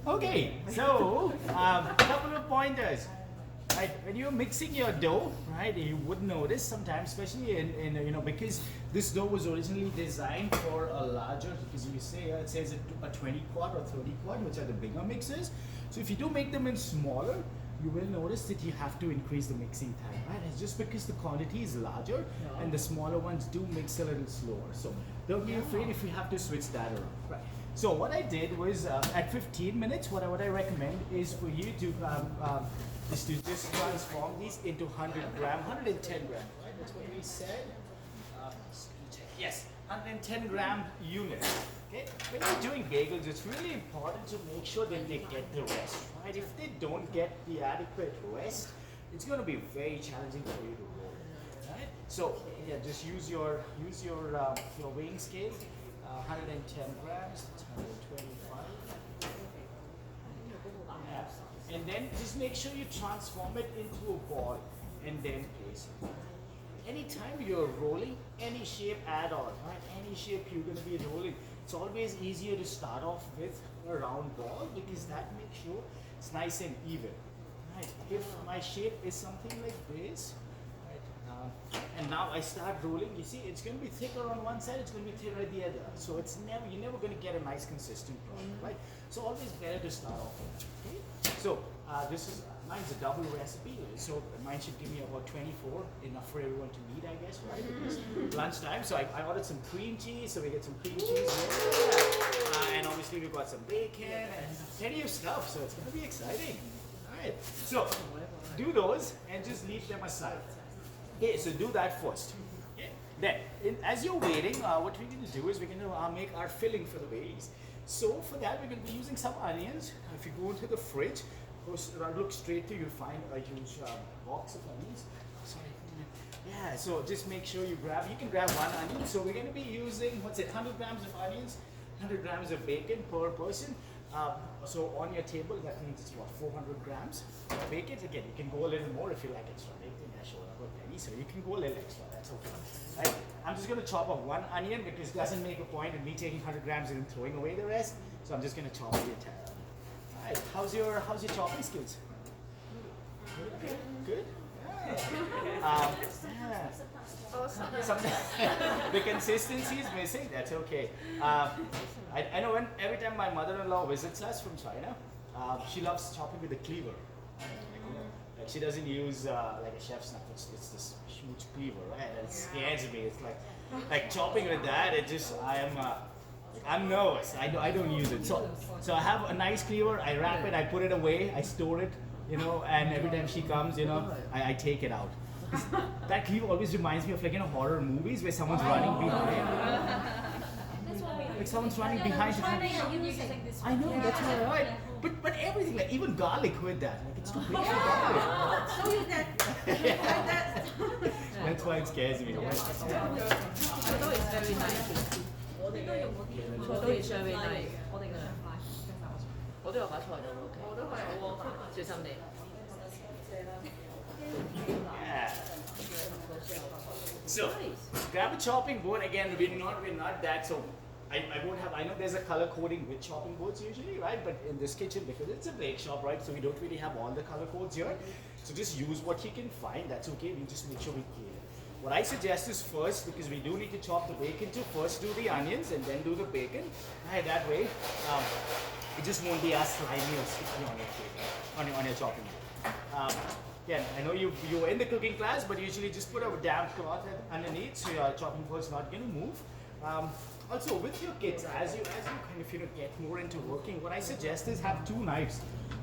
Okay, so couple of pointers. Right, when you're mixing your dough, right, you would notice sometimes, especially in because this dough was originally designed for a larger, because you say it says a 20 quart or 30 quart, which are the bigger mixers. So if you do make them in smaller, you will notice that you have to increase the mixing time, right? It's just because the quantity is larger and the smaller ones do mix a little slower. So don't be afraid if you have to switch that around. Right. So what I did was at 15 minutes, what I recommend is for you to just transform these into 100 gram, 110 gram, right? That's what we said. Yes, 110 gram units. Okay. When you're doing bagels, it's really important to make sure that they get the rest, right? If they don't get the adequate rest, it's going to be very challenging for you to roll, right? So yeah, just use your weighing scale. 110 grams, 125. Yeah. And then just make sure you transform it into a ball and then place it. Anytime you're rolling, any shape add on, right? Any shape you're going to be rolling, it's always easier to start off with a round ball because that makes sure it's nice and even. Right? If my shape is something like this, and now I start rolling, you see it's going to be thicker on one side, it's going to be thinner at the other. So you're never going to get a nice consistent product, right? So always better to start off with. Okay? So mine's a double recipe, so mine should give me about 24, enough for everyone to eat, I guess, right? Because lunchtime, so I ordered some cream cheese, so we get some cream cheese here. And obviously we've got some bacon and plenty of stuff, so it's going to be exciting. All right, so do those and just leave them aside. Okay, so do that first. Okay. Then, as you're waiting, what we're going to do is we're going to make our filling for the bailys. So for that, we're going to be using some onions. If you go into the fridge, look straight through, you'll find a huge box of onions. Sorry. Yeah, so just make sure you can grab one onion. So we're going to be using, 100 grams of onions, 100 grams of bacon per person. So on your table, that means it's what, 400 grams of bacon. Again, you can go a little more if you like extra bacon. So you can go a little extra, that's okay. Right? I'm just going to chop up one onion because it doesn't make a point in me taking 100 grams and then throwing away the rest. So I'm just going to chop the entire onion. Alright, how's your chopping skills? Good? Yeah. The consistency is missing, that's okay. I know every time my mother-in-law visits us from China, she loves chopping with a cleaver. Like she doesn't use like a chef's knife. It's this huge cleaver, right? And it scares me. It's like chopping with that. I'm nervous. I don't use it. So I have a nice cleaver. I wrap it. I put it away. I store it. And every time she comes, I take it out. That cleaver always reminds me of horror movies where someone's running behind. Like someone's running behind you. I know, that's right. But everything, like even garlic with that. Like it's too big for garlic. So is that. That's why it scares me. Chodo is very nice. Chodo is very nice. 我都有把菜到 OK。我都係，小心啲。Yeah. So grab a chopping board. Again, we're not that so. I won't have. I know there's a color coding with chopping boards usually, right? But in this kitchen, because it's a bake shop, right? So we don't really have all the color codes here. So just use what you can find. That's okay. We just make sure we clean it. What I suggest is first, because we do need to chop the bacon too. First do the onions and then do the bacon. Right, that way, it just won't be as slimy or sticky on your chopping board. Again, I know you were in the cooking class, but usually just put a damp cloth underneath so your chopping board's not going to move. Also, with your kids, as you kind of get more into working, what I suggest is have two knives.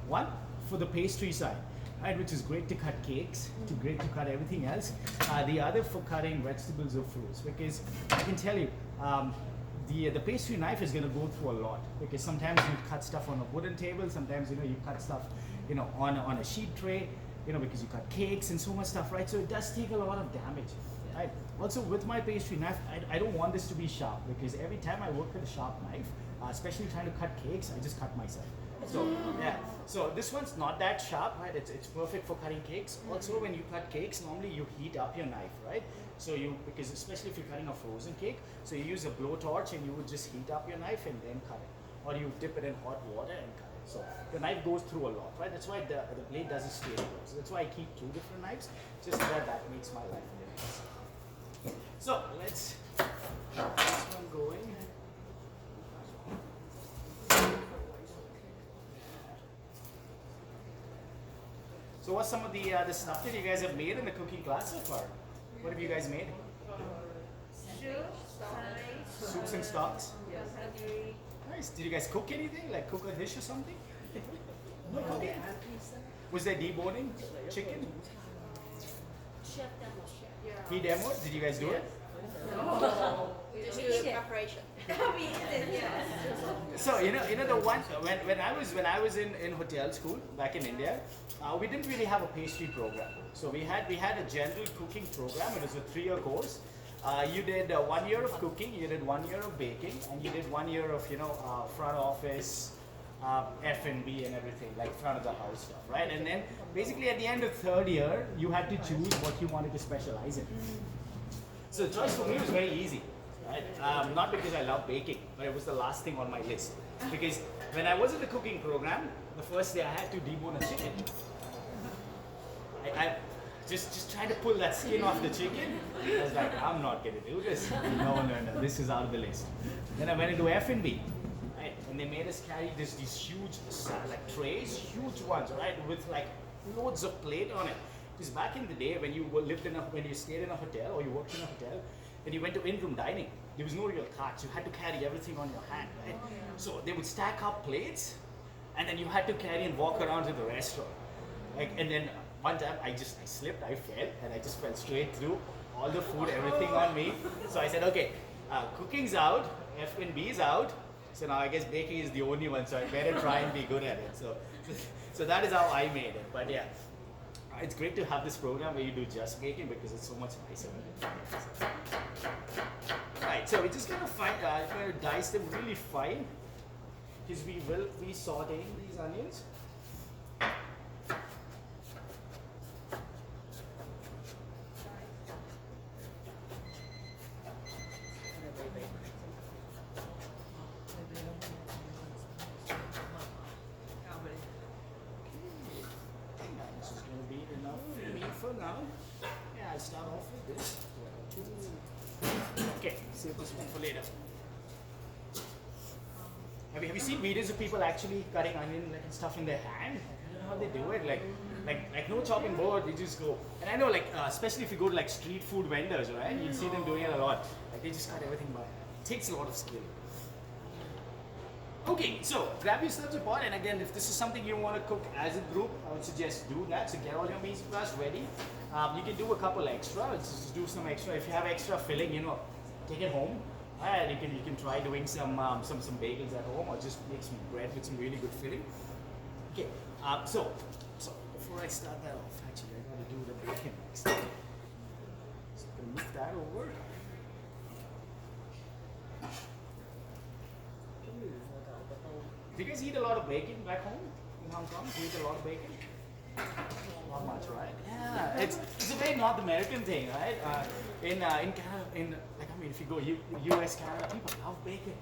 One for the pastry side, right, which is great to cut cakes, great to cut everything else. The other for cutting vegetables or fruits, because I can tell you, the pastry knife is going to go through a lot because sometimes you cut stuff on a wooden table, sometimes you cut stuff on a sheet tray, because you cut cakes and so much stuff, right? So it does take a lot of damage. Right. Also, with my pastry knife, I don't want this to be sharp because every time I work with a sharp knife, especially trying to cut cakes, I just cut myself. So yeah, so this one's not that sharp, right? It's perfect for cutting cakes. Also, when you cut cakes, normally you heat up your knife, right? So because especially if you're cutting a frozen cake, so you use a blowtorch and you would just heat up your knife and then cut it, or you dip it in hot water and cut it. So the knife goes through a lot, right? That's why the blade doesn't stay close. So that's why I keep 2 different knives, just so that makes my life a little easier. So let's get this one going. So what's some of the stuff that you guys have made in the cooking class so far? What have you guys made? Soups and stocks? Nice. Did you guys cook anything? Like cook a dish or something? No cooking? Was there deboning chicken? He demoed? Did you guys do it? No. Just do preparation. We did, yes. So you know the one when I was in hotel school back in India, we didn't really have a pastry program. So we had a general cooking program. It was a 3-year course. You did 1 year of cooking, you did 1 year of baking, and you did 1 year of front office, F&B and everything, like front of the house stuff, right? And then basically at the end of 3rd year, you had to choose what you wanted to specialize in. So the choice for me was very easy, right? Not because I love baking, but it was the last thing on my list. Because when I was in the cooking program, the first day I had to debone a chicken. I just trying to pull that skin off the chicken. I was like, I'm not gonna do this. No, this is out of the list. Then I went into F&B, right? And they made us carry these huge like trays, huge ones, right? With like loads of plate on it. Because back in the day, when you when you stayed in a hotel or you worked in a hotel, and you went to in-room dining, there was no real carts. You had to carry everything on your hand, right? So they would stack up plates, and then you had to carry and walk around to the restaurant. Like, and then one time I slipped, I fell, and I just fell straight through all the food, everything on me. So I said, okay, cooking's out, F&B's out. So now I guess baking is the only one, so I better try and be good at it. So that is how I made it. But yeah, it's great to have this program where you do just baking because it's so much nicer. Right, so we're just gonna dice them really fine because we will be sauteing these onions. For now, yeah, I'll start off with this. Okay, save this one for later. Have you seen videos of people actually cutting onion and stuff in their hand? I don't know how they do it. Like no chopping board, they just go. And I know, especially if you go to street food vendors, right? You see them doing it a lot. Like they just cut everything by hand. It takes a lot of skill. Okay, so grab yourselves a pot, and again, if this is something you want to cook as a group, I would suggest do that. So get all your mise en place ready. You can do a couple extra. Let's just do some extra. If you have extra filling, take it home. And you can try doing some bagels at home, or just make some bread with some really good filling. Okay, so before I start that off, actually I got to do the bacon next. So I'm gonna move that over. Do you guys eat a lot of bacon back home in Hong Kong? Do you eat a lot of bacon? Not much, right? Yeah, it's a very North American thing, right? In Canada, if you go U.S., Canada, people love bacon.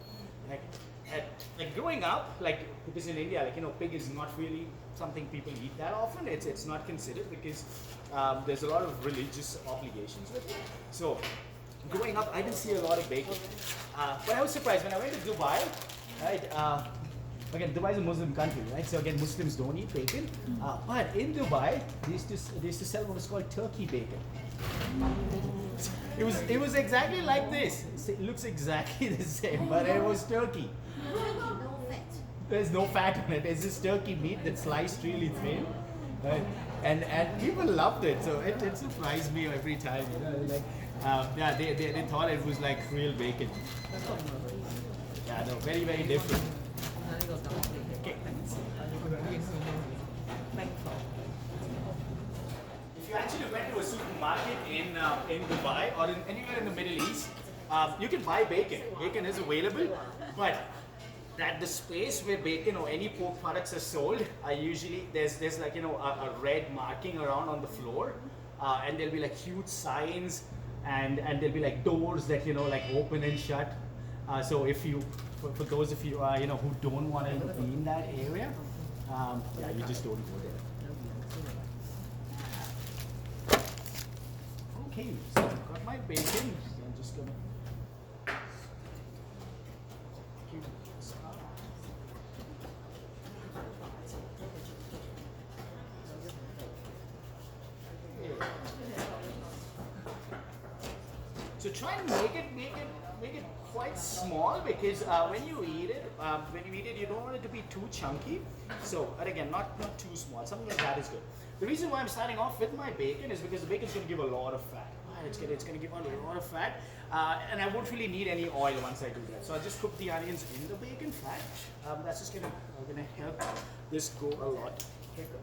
Like growing up, because in India, pig is not really something people eat that often. It's not considered because there's a lot of religious obligations with it. So growing up, I didn't see a lot of bacon. But I was surprised when I went to Dubai, right? Again, Dubai is a Muslim country, right? So again, Muslims don't eat bacon. But in Dubai, they used to sell what was called turkey bacon. It was exactly like this. It looks exactly the same, but it was turkey. No fat. There's no fat in it. It's just turkey meat that's sliced really thin, right? And people loved it. So it surprised me every time. They thought it was like real bacon. Yeah, no, very very different. Okay. If you actually went to a supermarket in Dubai or anywhere in the Middle East, you can buy bacon. Bacon is available, but the space where bacon or any pork products are sold, usually there's a red marking around on the floor, and there'll be huge signs, and there'll be doors that open and shut. So if you, for those of you who don't want to be in that area, Yeah, you just don't go there. Okay, so I've got my bacon. I'm just gonna cube this up. So try and make it quite small because when you eat it, you don't want it to be too chunky. So, and again, not too small. Something like that is good. The reason why I'm starting off with my bacon is because the bacon is going to give a lot of fat. Right? It's going to give out a lot of fat, and I won't really need any oil once I do that. So I'll just cook the onions in the bacon fat. That's just going to help this go a lot quicker.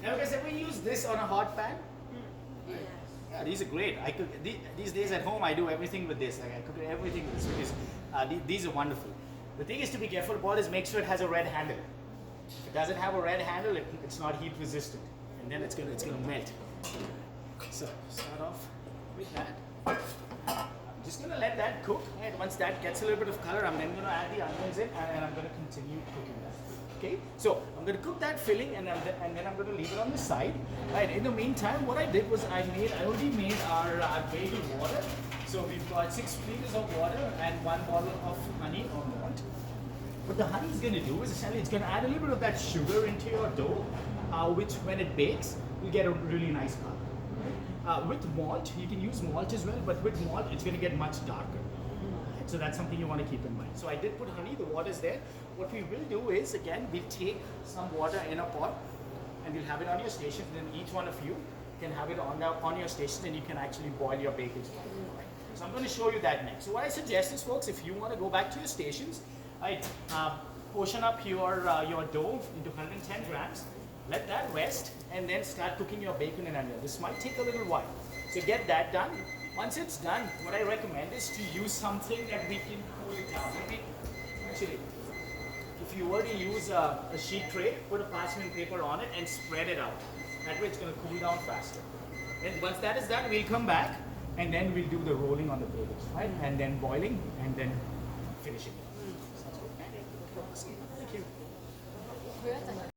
Now, like I said, we use this on a hot pan. Yeah, these are great. I cook these days at home. I do everything with this. Like I cook everything with this because these are wonderful. The thing is to be careful about is make sure it has a red handle. If it doesn't have a red handle, it's not heat resistant, and then it's gonna melt. So start off with that. I'm just gonna let that cook. Right? Once that gets a little bit of color, I'm then gonna add the onions in, and I'm gonna continue cooking that. Okay, so I'm going to cook that filling and then I'm going to leave it on the side. Right. In the meantime, what I did was I already made our bagel water. So we've got 6 liters of water and 1 bottle of honey or malt. What the honey is going to do is essentially it's going to add a little bit of that sugar into your dough, which when it bakes, you get a really nice color. With malt, you can use malt as well, but with malt, it's going to get much darker. So that's something you want to keep in mind. So I did put honey, the water is there. What we will do is, again, we'll take some water in a pot and we'll have it on your station. Then each one of you can have it on your station and you can actually boil your bacon. So I'm going to show you that next. So what I suggest is, folks, if you want to go back to your stations, right, portion up your dough into 110 grams, let that rest, and then start cooking your bacon and onion. This might take a little while. So get that done. Once it's done, what I recommend is to use something that we can cool it down. Maybe, actually, if you were to use a sheet tray, put a parchment paper on it and spread it out. That way it's going to cool down faster. And once that is done, we'll come back and then we'll do the rolling on the bagels, right? And then boiling and then finishing it. Sounds good. Thank you.